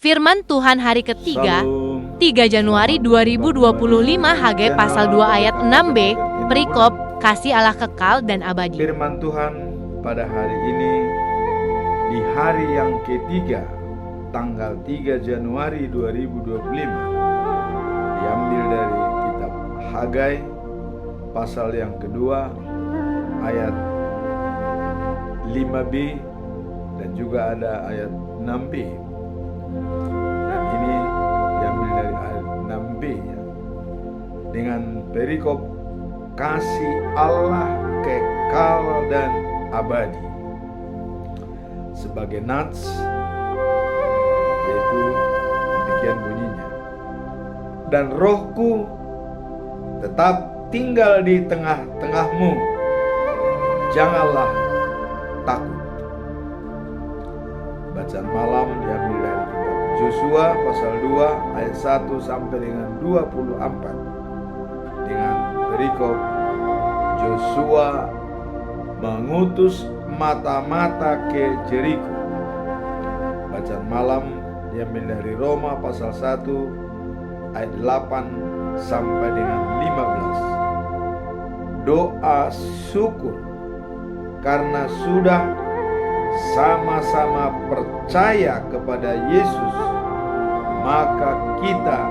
Firman Tuhan hari ketiga, Salam. 3 Januari 2025 Hagai pasal 2 ayat 6b, perikop kasih Allah kekal dan abadi. Firman Tuhan pada hari ini, di hari yang ketiga, tanggal 3 Januari 2025, diambil dari kitab Hagai pasal yang kedua ayat 5b dan juga ada ayat 6b. Dan ini diambil dari ayat 6b ya. Dengan perikop kasih Allah kekal dan abadi. Sebagai nats, yaitu demikian bunyinya. Dan rohku tetap tinggal di tengah-tengahmu, janganlah takut. Bacaan malam diambil dari kitab Yosua pasal 2 ayat 1 sampai dengan 24 dengan perikop Yosua mengutus mata-mata ke Jeriko. Bacaan malam diambil dari Roma pasal 1 ayat 8 sampai dengan 15. Doa syukur karena sudah sama-sama percaya kepada Yesus, maka kita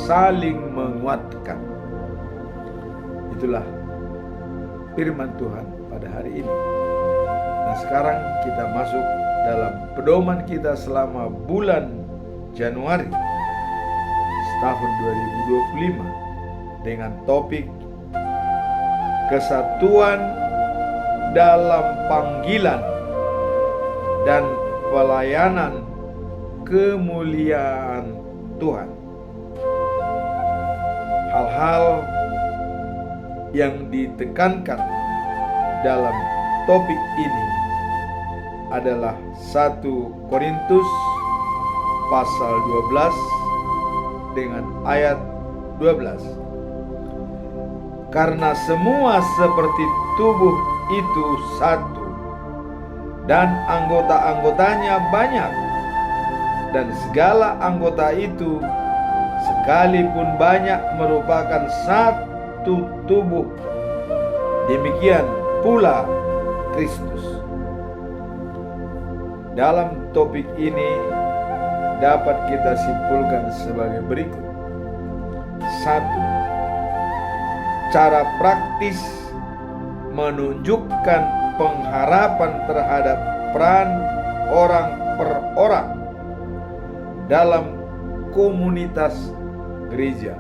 saling menguatkan. Itulah firman Tuhan pada hari ini. Nah, sekarang kita masuk dalam pedoman kita selama bulan Januari tahun 2025 dengan topik kesatuan dalam panggilan dan pelayanan kemuliaan Tuhan. Hal-hal yang ditekankan dalam topik ini adalah 1 Korintus pasal 12 dengan ayat 12. Karena semua seperti tubuh itu satu, dan anggota-anggotanya banyak, dan segala anggota itu sekalipun banyak merupakan satu tubuh. Demikian pula Kristus. Dalam topik ini dapat kita simpulkan sebagai berikut. 1. Cara praktis menunjukkan pengharapan terhadap peran orang per orang dalam komunitas gereja.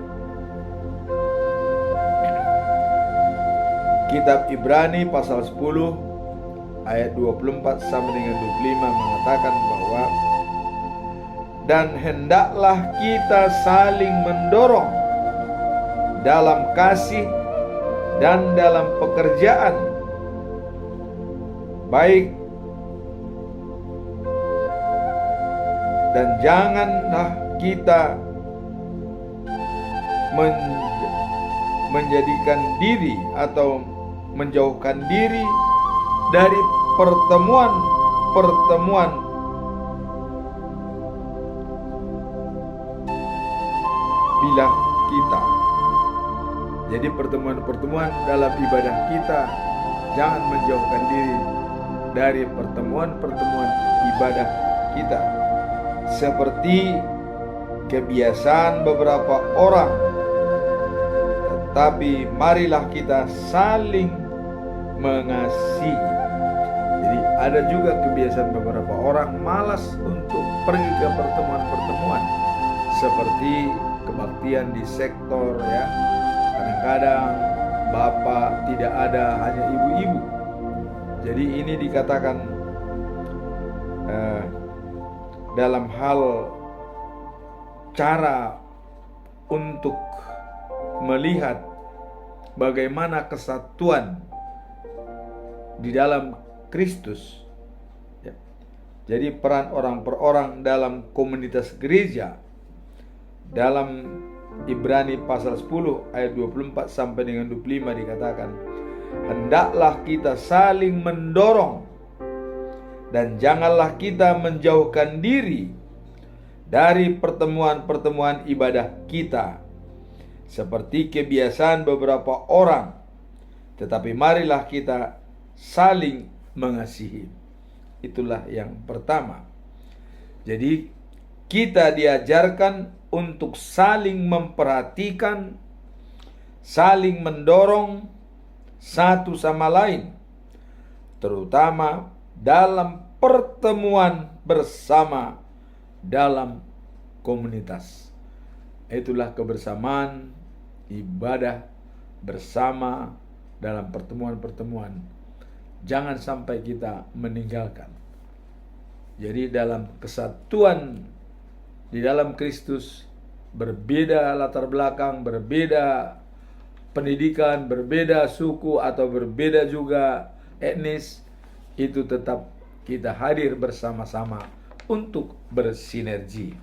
Kitab Ibrani pasal 10 ayat 24 sampai dengan 25 mengatakan bahwa dan hendaklah kita saling mendorong dalam kasih dan dalam pekerjaan baik, dan janganlah kita menjadikan diri atau menjauhkan diri dari pertemuan-pertemuan bila kita. Jadi pertemuan-pertemuan dalam ibadah kita, jangan menjauhkan diri dari pertemuan-pertemuan ibadah kita seperti kebiasaan beberapa orang. Tetapi marilah kita saling mengasihi. Jadi ada juga kebiasaan beberapa orang malas untuk pergi ke pertemuan-pertemuan seperti kebaktian di sektor ya. Kadang-kadang bapak tidak ada, hanya ibu-ibu. Jadi ini dikatakan dalam hal cara untuk melihat bagaimana kesatuan di dalam Kristus ya. Jadi peran orang per orang dalam komunitas gereja dalam Ibrani pasal 10 ayat 24 sampai dengan 25 dikatakan, hendaklah kita saling mendorong dan janganlah kita menjauhkan diri dari pertemuan-pertemuan ibadah kita, seperti kebiasaan beberapa orang, tetapi marilah kita saling mengasihi. Itulah yang pertama. Jadi kita diajarkan untuk saling memperhatikan, saling mendorong satu sama lain, terutama dalam pertemuan bersama dalam komunitas. Itulah kebersamaan ibadah bersama dalam pertemuan-pertemuan. Jangan sampai kita meninggalkan. Jadi dalam kesatuan di dalam Kristus, berbeda latar belakang, berbeda pendidikan, berbeda suku atau berbeda juga etnis, itu tetap kita hadir bersama-sama untuk bersinergi.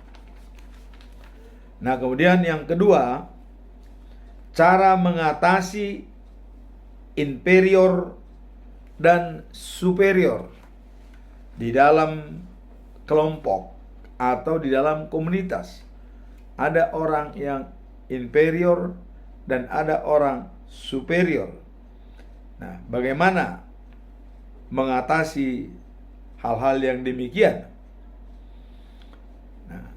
Nah, kemudian yang kedua, cara mengatasi inferior dan superior di dalam kelompok atau di dalam komunitas. Ada orang yang inferior dan ada orang superior. Nah, bagaimana mengatasi hal-hal yang demikian? Nah,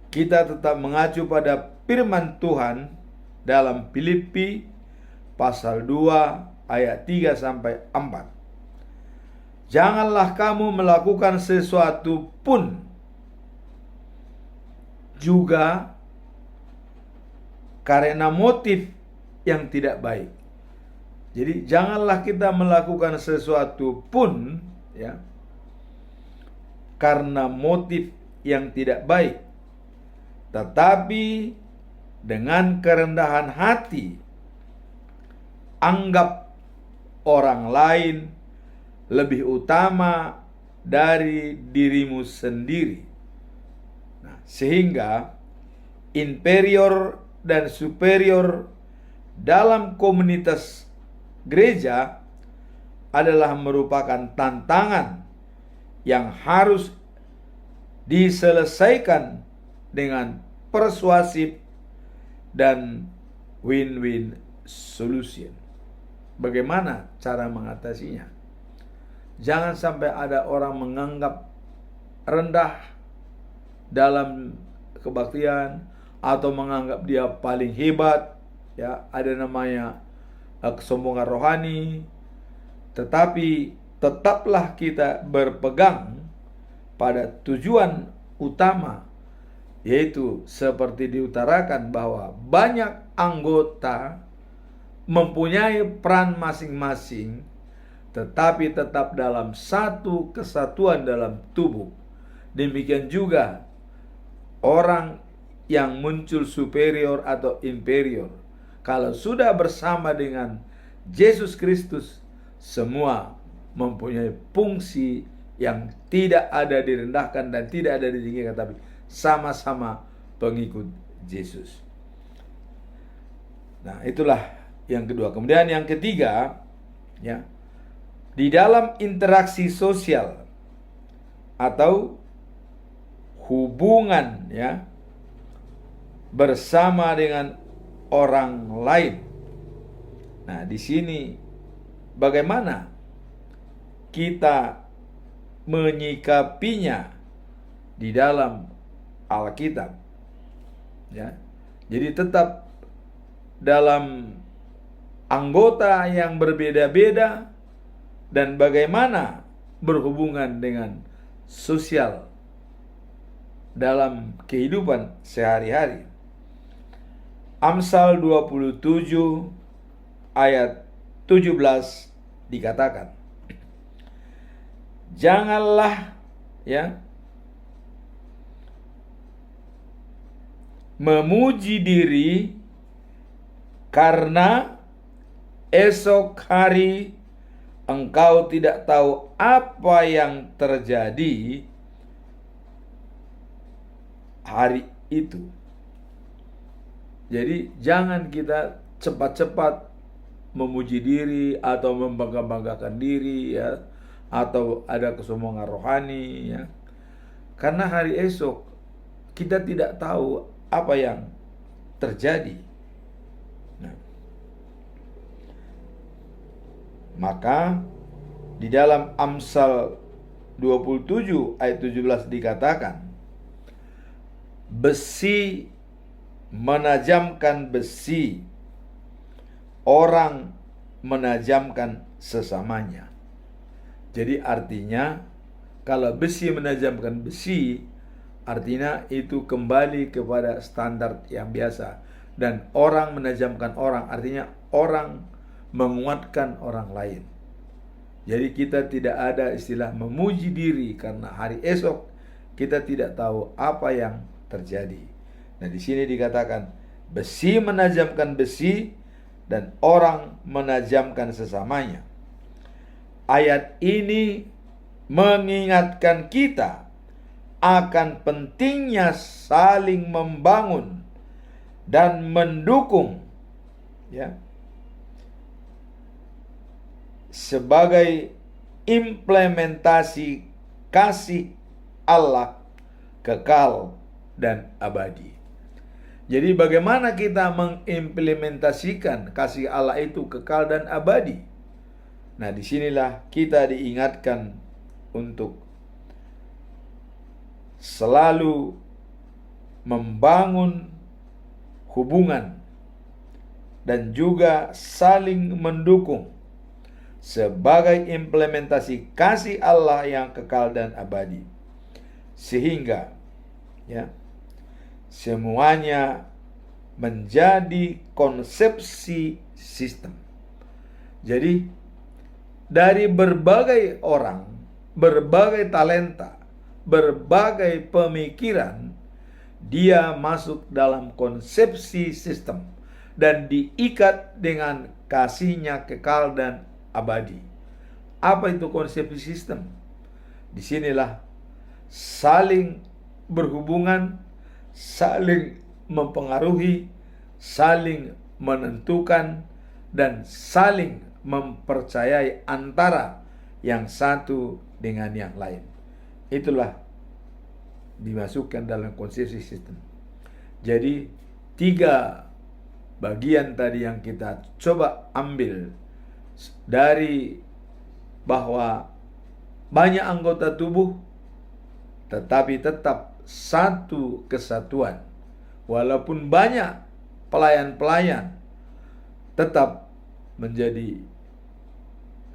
kita tetap mengacu pada firman Tuhan dalam Filipi pasal 2 ayat 3 sampai 4. Janganlah kamu melakukan sesuatu pun juga karena motif yang tidak baik. Jadi janganlah kita melakukan sesuatu pun ya karena motif yang tidak baik, tetapi dengan kerendahan hati anggap orang lain lebih utama dari dirimu sendiri. Nah, sehingga inferior dan superior dalam komunitas gereja adalah merupakan tantangan yang harus diselesaikan dengan persuasif dan win-win solution. Bagaimana cara mengatasinya? Jangan sampai ada orang menganggap rendah dalam kebaktian atau menganggap dia paling hebat, ya, ada namanya kesombongan rohani. Tetapi tetaplah kita berpegang pada tujuan utama, yaitu seperti diutarakan bahwa banyak anggota mempunyai peran masing-masing, tetapi tetap dalam satu kesatuan dalam tubuh. Demikian juga orang yang muncul superior atau inferior, kalau sudah bersama dengan Yesus Kristus, semua mempunyai fungsi yang tidak ada direndahkan dan tidak ada ditinggikan, tapi sama-sama pengikut Yesus. Nah, itulah yang kedua. Kemudian yang ketiga, ya, di dalam interaksi sosial atau hubungan, ya, bersama dengan orang lain. Nah, di sini bagaimana kita menyikapinya di dalam Alkitab, ya. Jadi tetap dalam anggota yang berbeda-beda dan bagaimana berhubungan dengan sosial dalam kehidupan sehari-hari. Amsal 27 ayat 17 dikatakan, janganlah, ya, memuji diri karena esok hari engkau tidak tahu apa yang terjadi hari itu. Jadi jangan kita cepat-cepat memuji diri atau membangga-banggakan diri, ya, atau ada kesombongan rohani, ya. Karena hari esok kita tidak tahu apa yang terjadi. Nah, maka di dalam Amsal 27 ayat 17 dikatakan, besi menajamkan besi, orang menajamkan sesamanya. Jadi artinya kalau besi menajamkan besi, artinya itu kembali kepada standar yang biasa. Dan orang menajamkan orang, artinya orang menguatkan orang lain. Jadi kita tidak ada istilah memuji diri, karena hari esok kita tidak tahu apa yang terjadi. Nah, di sini dikatakan besi menajamkan besi dan orang menajamkan sesamanya. Ayat ini mengingatkan kita akan pentingnya saling membangun dan mendukung, ya, sebagai implementasi kasih Allah kekal dan abadi. Jadi bagaimana kita mengimplementasikan kasih Allah itu kekal dan abadi? Nah, disinilah kita diingatkan untuk selalu membangun hubungan dan juga saling mendukung sebagai implementasi kasih Allah yang kekal dan abadi, sehingga, ya, semuanya menjadi konsepsi sistem. Jadi dari berbagai orang, berbagai talenta, berbagai pemikiran, dia masuk dalam konsepsi sistem dan diikat dengan kasihnya kekal dan abadi. Apa itu konsepsi sistem? Disinilah saling berhubungan, saling mempengaruhi, saling menentukan, dan saling mempercayai antara yang satu dengan yang lain. Itulah dimasukkan dalam konsepsi sistem. Jadi 3 bagian tadi yang kita coba ambil dari bahwa banyak anggota tubuh tetapi tetap satu kesatuan. Walaupun banyak pelayan-pelayan, tetap menjadi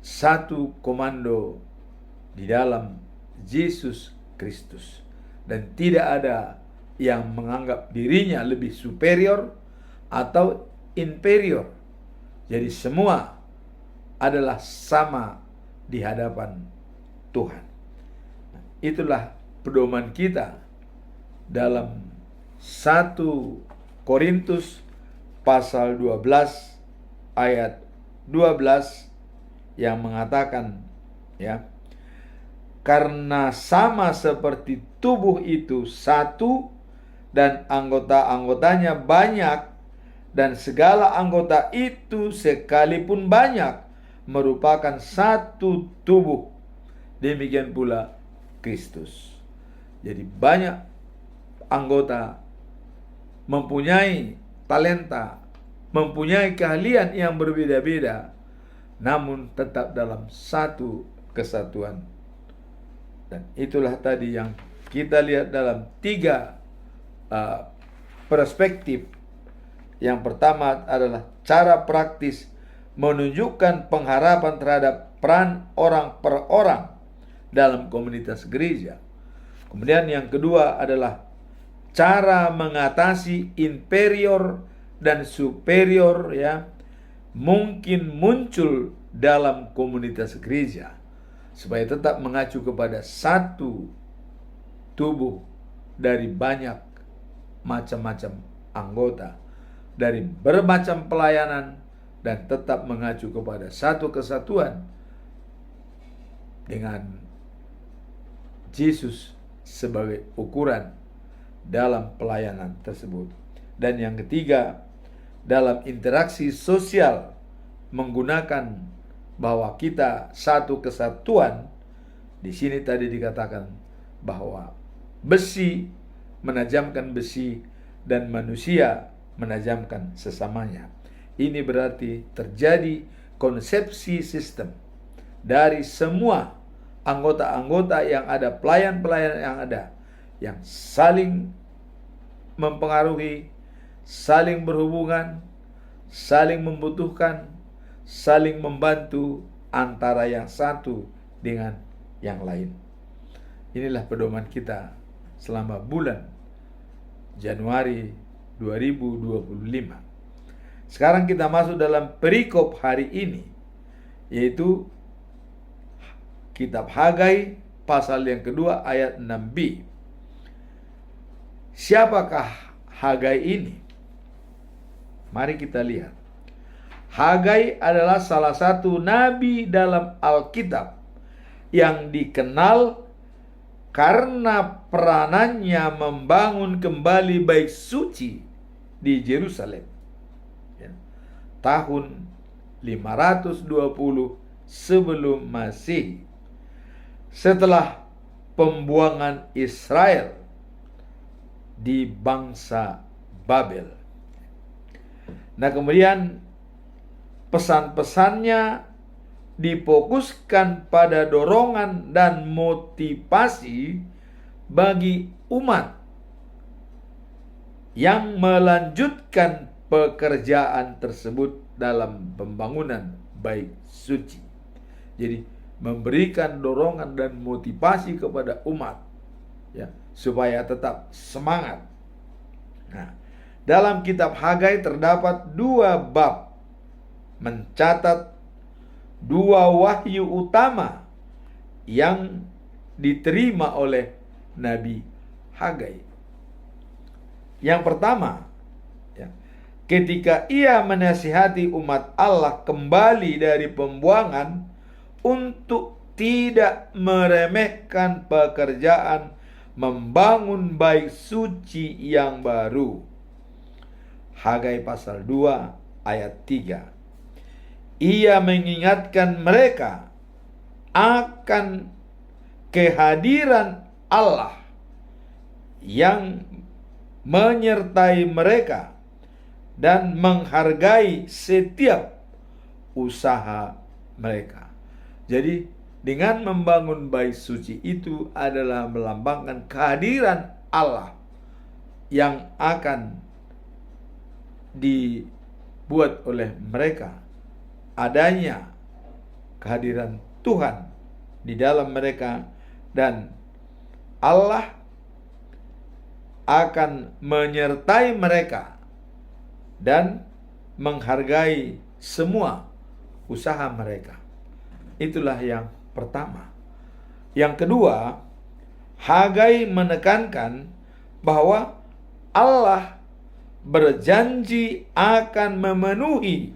satu komando di dalam Yesus Kristus. Dan tidak ada yang menganggap dirinya lebih superior atau inferior. Jadi semua adalah sama di hadapan Tuhan. Itulah pedoman kita dalam 1 Korintus pasal 12 ayat 12 yang mengatakan, ya, karena sama seperti tubuh itu satu dan anggota-anggotanya banyak, dan segala anggota itu sekalipun banyak merupakan satu tubuh, demikian pula Kristus. Jadi banyak anggota mempunyai talenta, mempunyai keahlian yang berbeda-beda, namun tetap dalam satu kesatuan. Dan itulah tadi yang kita lihat dalam 3 perspektif. Yang pertama adalah cara praktis menunjukkan pengharapan terhadap peran orang per orang dalam komunitas gereja. Kemudian yang kedua adalah cara mengatasi inferior dan superior, ya, mungkin muncul dalam komunitas gereja, supaya tetap mengacu kepada satu tubuh dari banyak macam-macam anggota, dari bermacam pelayanan, dan tetap mengacu kepada satu kesatuan dengan Yesus sebagai ukuran dalam pelayanan tersebut. Dan yang ketiga, dalam interaksi sosial, menggunakan bahwa kita satu kesatuan. Di sini tadi dikatakan bahwa besi menajamkan besi dan manusia menajamkan sesamanya. Ini berarti terjadi konsepsi sistem dari semua anggota-anggota yang ada, pelayan-pelayan yang ada, yang saling mempengaruhi, saling berhubungan, saling membutuhkan, saling membantu antara yang satu dengan yang lain. Inilah pedoman kita selama bulan Januari 2025. Sekarang kita masuk dalam perikop hari ini, yaitu kitab Hagai pasal yang kedua ayat 6b. Siapakah Hagai ini? Mari kita lihat. Hagai adalah salah satu nabi dalam Alkitab yang dikenal karena peranannya membangun kembali bait suci di Yerusalem. Tahun 520 sebelum Masehi, setelah pembuangan Israel di bangsa Babel. Nah, kemudian pesan-pesannya difokuskan pada dorongan dan motivasi bagi umat yang melanjutkan pekerjaan tersebut dalam pembangunan bait suci. Jadi memberikan dorongan dan motivasi kepada umat, ya, supaya tetap semangat. Nah, dalam kitab Hagai terdapat 2 bab mencatat 2 wahyu utama yang diterima oleh Nabi Hagai. Yang pertama, ya, ketika ia menasihati umat Allah kembali dari pembuangan untuk tidak meremehkan pekerjaan membangun bait suci yang baru. Hagai pasal 2 ayat 3. Ia mengingatkan mereka akan kehadiran Allah yang menyertai mereka dan menghargai setiap usaha mereka. Jadi dengan membangun bait suci itu adalah melambangkan kehadiran Allah yang akan dibuat oleh mereka. Adanya kehadiran Tuhan di dalam mereka, dan Allah akan menyertai mereka dan menghargai semua usaha mereka. Itulah yang pertama. Yang kedua, Hagai menekankan bahwa Allah berjanji akan memenuhi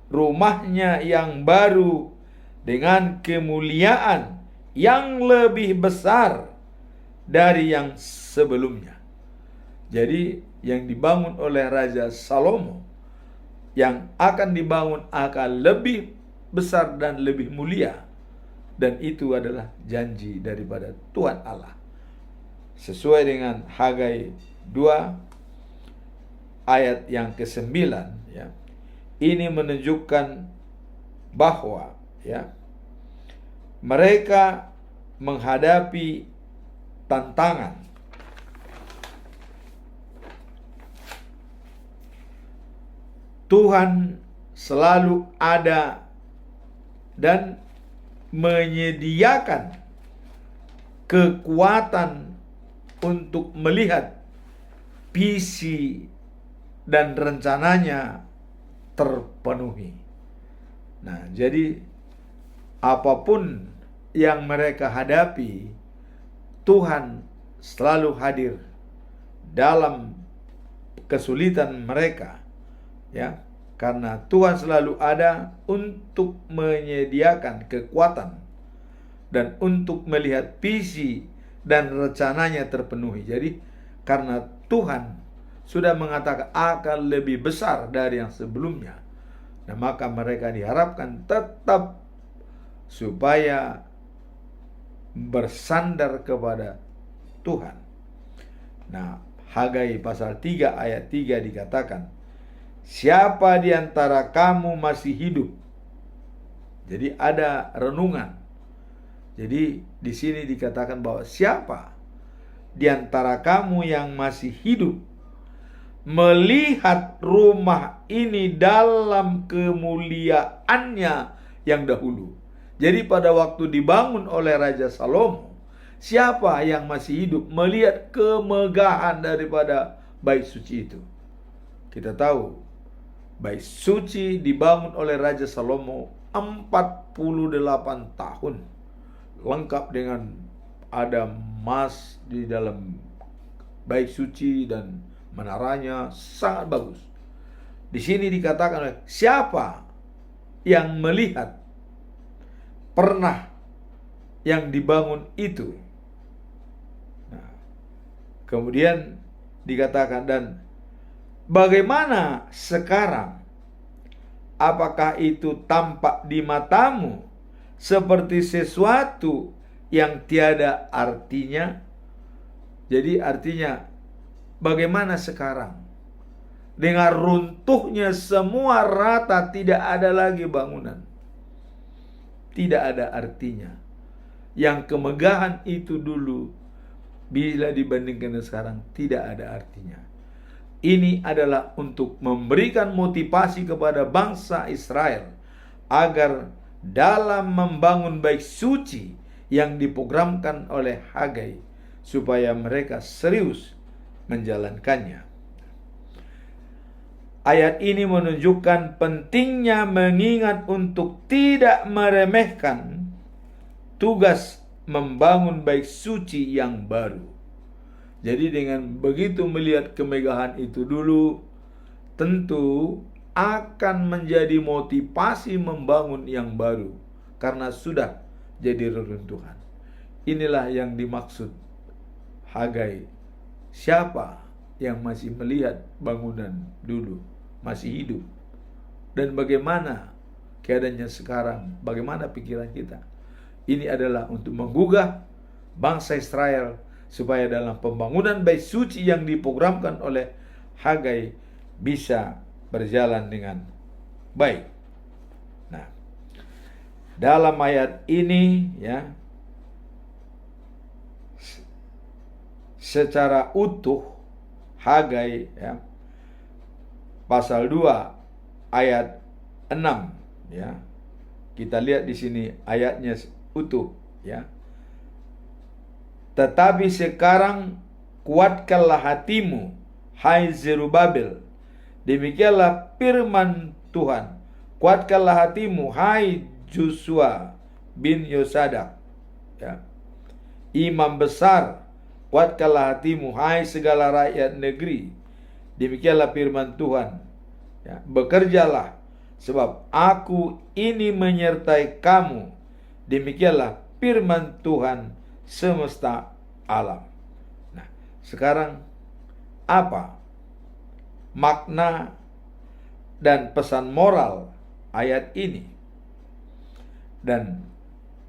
rumahnya yang baru dengan kemuliaan yang lebih besar dari yang sebelumnya. Jadi yang dibangun oleh Raja Salomo, yang akan dibangun akan lebih besar dan lebih mulia. Dan itu adalah janji daripada Tuhan Allah. Sesuai dengan Hagai 2 ayat yang ke-9, ya. Ini menunjukkan bahwa, ya, mereka menghadapi tantangan. Tuhan selalu ada dan menyediakan kekuatan untuk melihat visi dan rencananya terpenuhi. Nah, jadi apapun yang mereka hadapi, Tuhan selalu hadir dalam kesulitan mereka, ya. Karena Tuhan selalu ada untuk menyediakan kekuatan dan untuk melihat visi dan rencananya terpenuhi. Jadi karena Tuhan sudah mengatakan akan lebih besar dari yang sebelumnya, nah maka mereka diharapkan tetap supaya bersandar kepada Tuhan. Nah, Hagai pasal 3 ayat 3 dikatakan, siapa di antara kamu masih hidup? Jadi ada renungan. Jadi di sini dikatakan bahwa siapa di antara kamu yang masih hidup melihat rumah ini dalam kemuliaannya yang dahulu. Jadi pada waktu dibangun oleh Raja Salomo, siapa yang masih hidup melihat kemegahan daripada bait suci itu? Kita tahu bait suci dibangun oleh Raja Salomo 48 tahun, lengkap dengan ada emas di dalam bait suci dan menaranya sangat bagus. Di sini dikatakan siapa yang melihat pernah yang dibangun itu. Nah, kemudian dikatakan, dan bagaimana sekarang? Apakah itu tampak di matamu seperti sesuatu yang tiada artinya? Jadi artinya, bagaimana sekarang? Dengan runtuhnya semua rata, tidak ada lagi bangunan. Tidak ada artinya. Yang kemegahan itu dulu, bila dibandingkan dengan sekarang, tidak ada artinya. Ini adalah untuk memberikan motivasi kepada bangsa Israel agar dalam membangun bait suci yang diprogramkan oleh Hagai, supaya mereka serius menjalankannya. Ayat ini menunjukkan pentingnya mengingat untuk tidak meremehkan tugas membangun bait suci yang baru. Jadi dengan begitu melihat kemegahan itu dulu, tentu akan menjadi motivasi membangun yang baru, karena sudah jadi reruntuhan. Inilah yang dimaksud Hagai. Siapa yang masih melihat bangunan dulu, masih hidup? Dan bagaimana keadaannya sekarang? Bagaimana pikiran kita? Ini adalah untuk menggugah bangsa Israel supaya dalam pembangunan bait suci yang diprogramkan oleh Hagai bisa berjalan dengan baik. Nah, dalam ayat ini ya, secara utuh Hagai ya, pasal 2 ayat 6 ya. Kita lihat di sini ayatnya utuh ya. Tetapi sekarang kuatkanlah hatimu, hai Zerubabel. Demikianlah firman Tuhan. Kuatkanlah hatimu, hai Joshua bin Yosadak. Ya. Imam besar, kuatkanlah hatimu, hai segala rakyat negeri. Demikianlah firman Tuhan. Ya. Bekerjalah, sebab aku ini menyertai kamu. Demikianlah firman Tuhan semesta alam. Nah, sekarang apa makna dan pesan moral ayat ini? Dan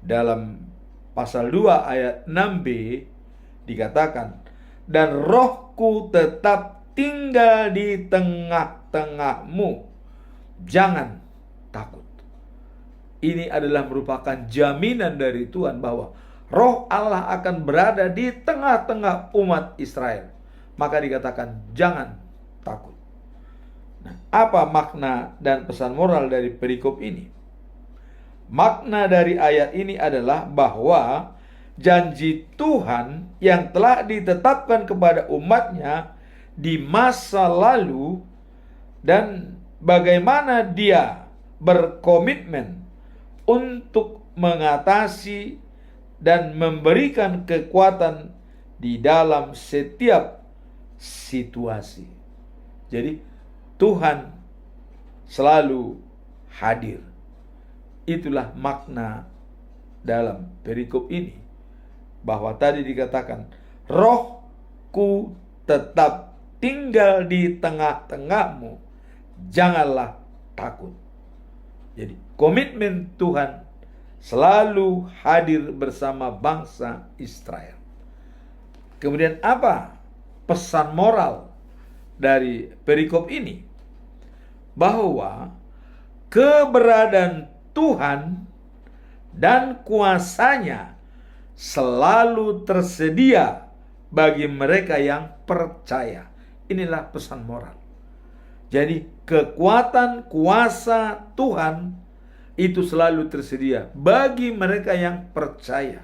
dalam pasal 2 ayat 6b dikatakan, dan rohku tetap tinggal di tengah-tengahmu, jangan takut. Ini adalah merupakan jaminan dari Tuhan bahwa Roh Allah akan berada di tengah-tengah umat Israel. Maka dikatakan jangan takut. Nah, apa makna dan pesan moral dari perikop ini? Makna dari ayat ini adalah bahwa janji Tuhan yang telah ditetapkan kepada umatnya di masa lalu, dan bagaimana dia berkomitmen untuk mengatasi dan memberikan kekuatan di dalam setiap situasi. Jadi Tuhan selalu hadir. Itulah makna dalam perikop ini, bahwa tadi dikatakan rohku tetap tinggal di tengah-tengahmu, janganlah takut. Jadi komitmen Tuhan selalu hadir bersama bangsa Israel. Kemudian apa pesan moral dari perikop ini, bahwa keberadaan Tuhan dan kuasanya selalu tersedia bagi mereka yang percaya. Inilah pesan moral. Jadi kekuatan kuasa Tuhan itu selalu tersedia bagi mereka yang percaya.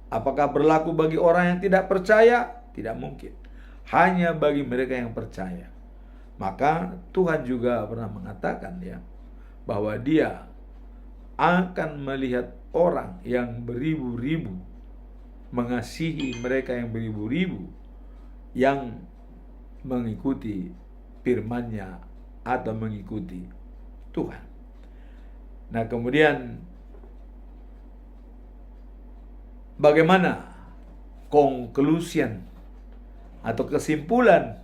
Apakah berlaku bagi orang yang tidak percaya? Tidak mungkin. Hanya bagi mereka yang percaya. Maka Tuhan juga pernah mengatakan ya, bahwa Dia akan melihat orang yang beribu-ribu, mengasihi mereka yang beribu-ribu, yang mengikuti firman-Nya atau mengikuti Tuhan. Nah, kemudian bagaimana conclusion atau kesimpulan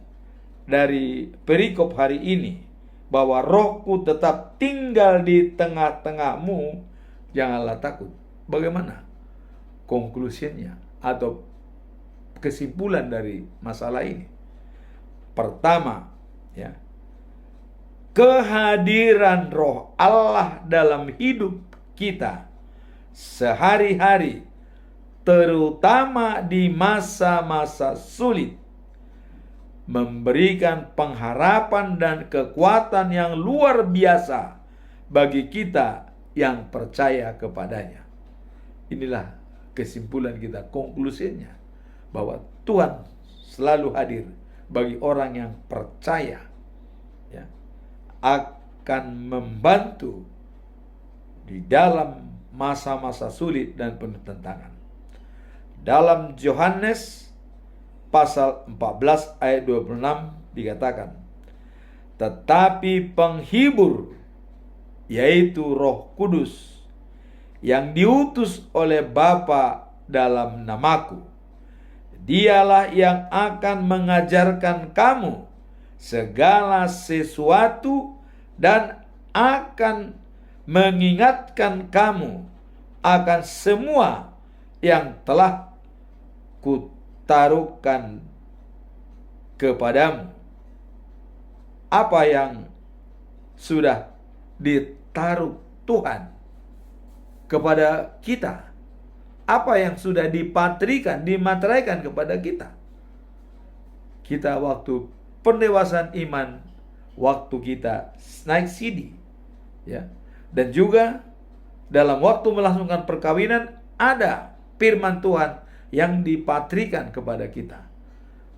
dari perikop hari ini, bahwa Rohku tetap tinggal di tengah-tengahmu, janganlah takut. Bagaimana konklusinya atau kesimpulan dari masalah ini? Pertama, ya, kehadiran Roh Allah dalam hidup kita sehari-hari, terutama di masa-masa sulit, memberikan pengharapan dan kekuatan yang luar biasa bagi kita yang percaya kepadanya. Inilah kesimpulan kita, konklusinya, bahwa Tuhan selalu hadir bagi orang yang percaya, ya, akan membantu di dalam masa-masa sulit dan penuh tantangan. Dalam Yohanes pasal 14 ayat 26 dikatakan, tetapi penghibur, yaitu Roh Kudus, yang diutus oleh Bapa dalam namaku, Dialah yang akan mengajarkan kamu segala sesuatu dan akan mengingatkan kamu akan semua yang telah kutaruhkan kepadamu. Apa yang sudah ditaruh Tuhan kepada kita? Apa yang sudah dipatrikan, dimateraikan kepada kita? Kita waktu pendewasaan iman, waktu kita naik sidi, ya, dan juga dalam waktu melangsungkan perkawinan, ada firman Tuhan yang dipatrikan kepada kita.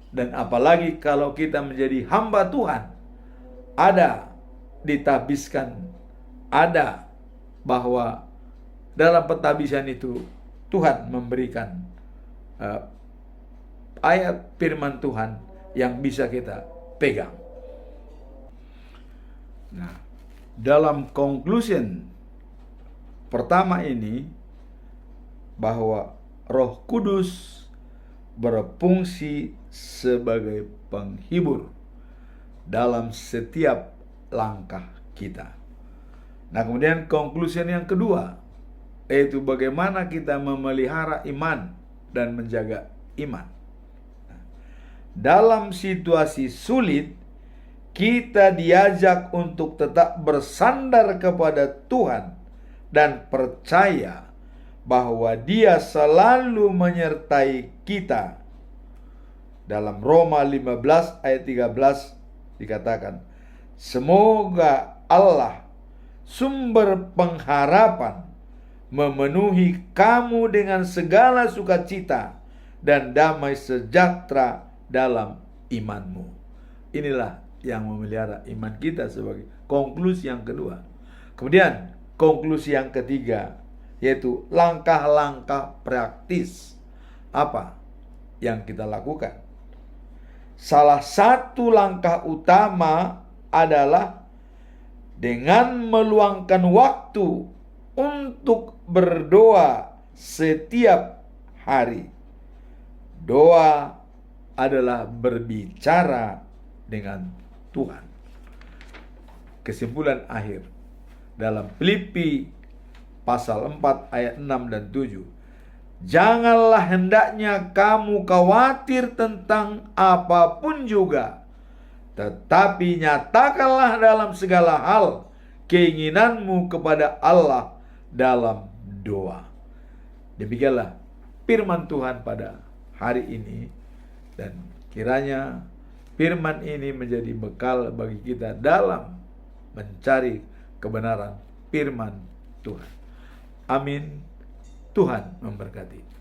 Dan apalagi kalau kita menjadi hamba Tuhan, ada ditabiskan, ada bahwa dalam pentabisan itu Tuhan memberikan ayat firman Tuhan yang bisa kita pegang. Nah, dalam conclusion pertama ini, bahwa Roh Kudus berfungsi sebagai penghibur dalam setiap langkah kita. Nah, kemudian conclusion yang kedua, yaitu bagaimana kita memelihara iman dan menjaga iman. Dalam situasi sulit, kita diajak untuk tetap bersandar kepada Tuhan dan percaya bahwa Dia selalu menyertai kita. Dalam Roma 15 ayat 13 dikatakan, semoga Allah, sumber pengharapan, memenuhi kamu dengan segala sukacita dan damai sejahtera dalam imanmu. Inilah yang memelihara iman kita sebagai konklusi yang kedua. Kemudian konklusi yang ketiga, yaitu langkah-langkah praktis. Apa yang kita lakukan? Salah satu langkah utama adalah dengan meluangkan waktu untuk berdoa setiap hari. Doa adalah berbicara dengan Tuhan. Kesimpulan akhir dalam Filipi pasal 4 ayat 6 dan 7. Janganlah hendaknya kamu khawatir tentang apapun juga, tetapi nyatakanlah dalam segala hal keinginanmu kepada Allah dalam doa. Demikianlah firman Tuhan pada hari ini, dan kiranya firman ini menjadi bekal bagi kita dalam mencari kebenaran firman Tuhan. Amin. Tuhan memberkati.